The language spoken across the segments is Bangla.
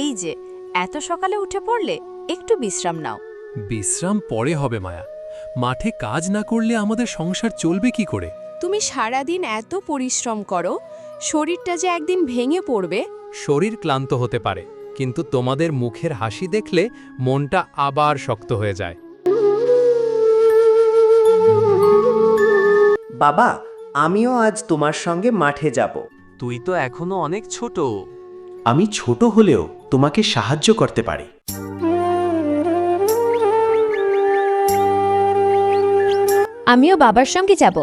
এই যে এত সকালে উঠে পড়লে একটু বিশ্রাম নাও। বিশ্রাম পরে হবে মায়া, মাঠে কাজ না করলে আমাদের সংসার চলবে কি করে? তুমি সারাদিন এত পরিশ্রম করো, শরীরটা যে একদিন ভেঙে পড়বে। শরীর ক্লান্ত হতে পারে, কিন্তু তোমাদের মুখের হাসি দেখলে মনটা আবার শক্ত হয়ে যায়। বাবা, আমিও আজ তোমার সঙ্গে মাঠে যাব। তুই তো এখনো অনেক ছোট। আমি ছোট হলেও তোমাকে সাহায্য করতে পারি। আমিও বাবার সঙ্গে যাব।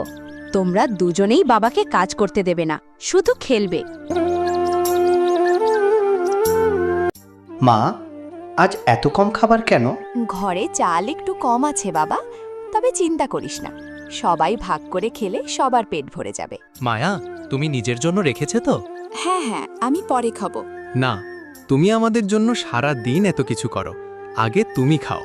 তোমরা দুজনেই বাবাকে কাজ করতে দেবে না, শুধু খেলবে। মা, আজ এত কম খাবার কেন? ঘরে চাল একটু কম আছে বাবা, তবে চিন্তা করিস না, সবাই ভাগ করে খেলে সবার পেট ভরে যাবে। মায়া, তুমি নিজের জন্য রেখেছে তো? হ্যাঁ হ্যাঁ, আমি পরে খাবো। না, তুমি আমাদের জন্য সারা দিন এত কিছু করো, আগে তুমি খাও।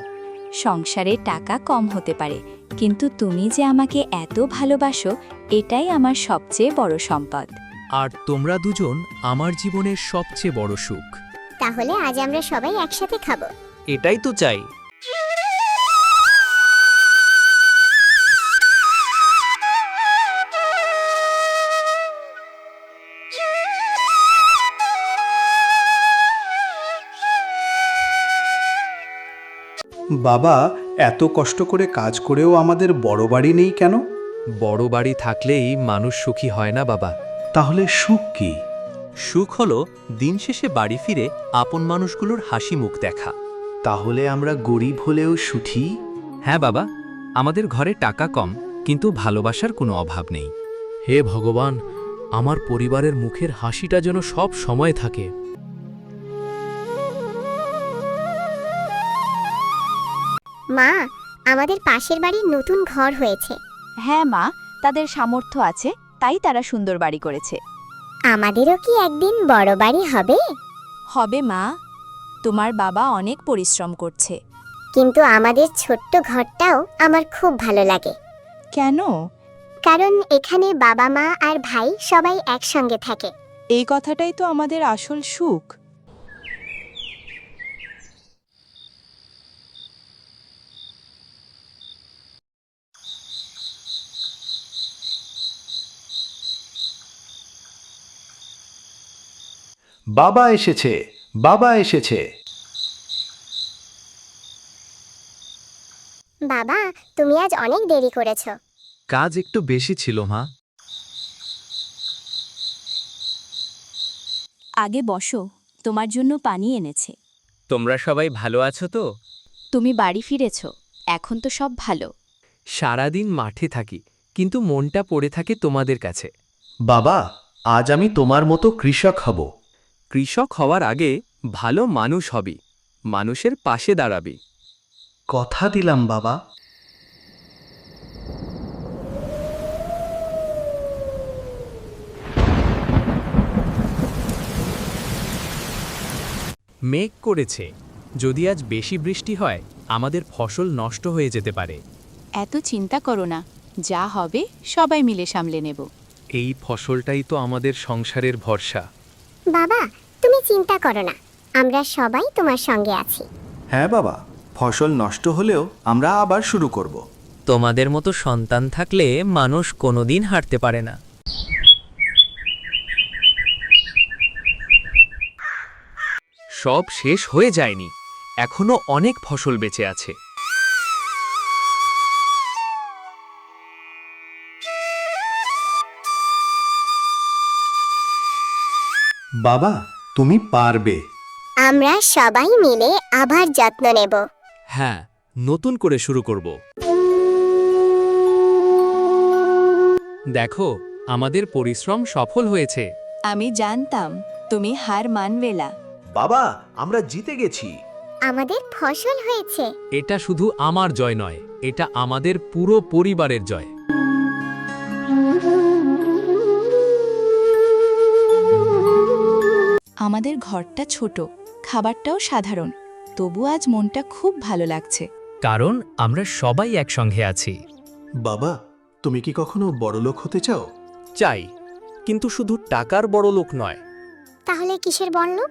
সংসারে টাকা কম হতে পারে, কিন্তু তুমি যে আমাকে এত ভালোবাসো, এটাই আমার সবচেয়ে বড় সম্পদ। আর তোমরা দুজন আমার জীবনের সবচেয়ে বড় সুখ। তাহলে আজ আমরা সবাই একসাথে খাবো। এটাই তো চাই। বাবা, এত কষ্ট করে কাজ করেও আমাদের বড় বাড়ি নেই কেন? বড় বাড়ি থাকলেই মানুষ সুখী হয় না বাবা। তাহলে সুখ কি? সুখ হলো দিন শেষে বাড়ি ফিরে আপন মানুষগুলোর হাসি মুখ দেখা। তাহলে আমরা গরিব হলেও সুখী? হ্যাঁ বাবা, আমাদের ঘরে টাকা কম, কিন্তু ভালোবাসার কোনো অভাব নেই। হে ভগবান, আমার পরিবারের মুখের হাসিটা যেন সব সময় থাকে। মা, আমাদের পাশের বাড়ির নতুন ঘর হয়েছে। হ্যাঁ মা, তাদের সামর্থ্য আছে, তাই তারা সুন্দর বাড়ি করেছে। আমাদেরও কি একদিন বড় বাড়ি হবে? হবে মা, তোমার বাবা অনেক পরিশ্রম করছে। কিন্তু আমাদের ছোট্ট ঘরটাও আমার খুব ভালো লাগে। কেন? কারণ এখানে বাবা মা আর ভাই সবাই একসঙ্গে থাকে। এই কথাটাই তো আমাদের আসল সুখ। বাবা এসেছে, বাবা এসেছে। বাবা, তুমি আজ অনেক দেরি করেছো। কাজ একটু বেশি ছিল মা। আগে বসো, তোমার জন্য পানি এনেছে। তোমরা সবাই ভালো আছো তো? তুমি বাড়ি ফিরেছ, এখন তো সব ভালো। সারাদিন মাঠে থাকি, কিন্তু মনটা পড়ে থাকে তোমাদের কাছে। বাবা, আজ আমি তোমার মতো কৃষক হব। কৃষক হওয়ার আগে ভালো মানুষ হবি, মানুষের পাশে দাঁড়াবি। কথা দিলাম বাবা। মেঘ করেছে, যদি আজ বেশি বৃষ্টি হয় আমাদের ফসল নষ্ট হয়ে যেতে পারে। এত চিন্তা করো না, যা হবে সবাই মিলে সামলে নেব। এই ফসলটাই তো আমাদের সংসারের ভরসা। বাবা, তুমি চিন্তা করো না, আমরা সবাই তোমার সঙ্গে আছি। হ্যাঁ বাবা, ফসল নষ্ট হলেও আমরা আবার শুরু করব। তোমাদের মতো সন্তান থাকলে মানুষ কোনোদিন হারতে পারে না। সব শেষ হয়ে যায়নি, এখনো অনেক ফসল বেঁচে আছে। বাবা, তুমি পারবে। আমরা সবাই মিলে আবার যত্ন নেব। হ্যাঁ, নতুন করে শুরু করব। দেখো, আমাদের পরিশ্রম সফল হয়েছে। আমি জানতাম তুমি হার মানবে না। বাবা, আমরা জিতে গেছি। আমাদের ফসল হয়েছে। এটা শুধু আমার জয় নয়, এটা আমাদের পুরো পরিবারের জয়। আমাদের ঘরটা ছোট, খাবারটাও সাধারণ, তবু আজ মনটা খুব ভালো লাগছে। কারণ আমরা সবাই একসঙ্গে আছি। বাবা, তুমি কি কখনো বড়লোক হতে চাও? চাই, কিন্তু শুধু টাকার বড় লোক নয়। তাহলে কিসের বড়লোক?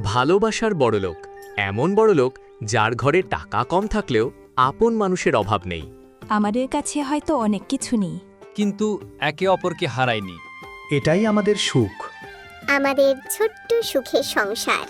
ভালোবাসার বড়লোক এমন বড়লোক যার ঘরে টাকা কম থাকলেও আপন মানুষের অভাব নেই। আমাদের কাছে হয়তো অনেক কিছু নেই, কিন্তু একে অপরকে হারায়নি। এটাই আমাদের সুখ। আমাদের ছোট্ট সুখের সংসার।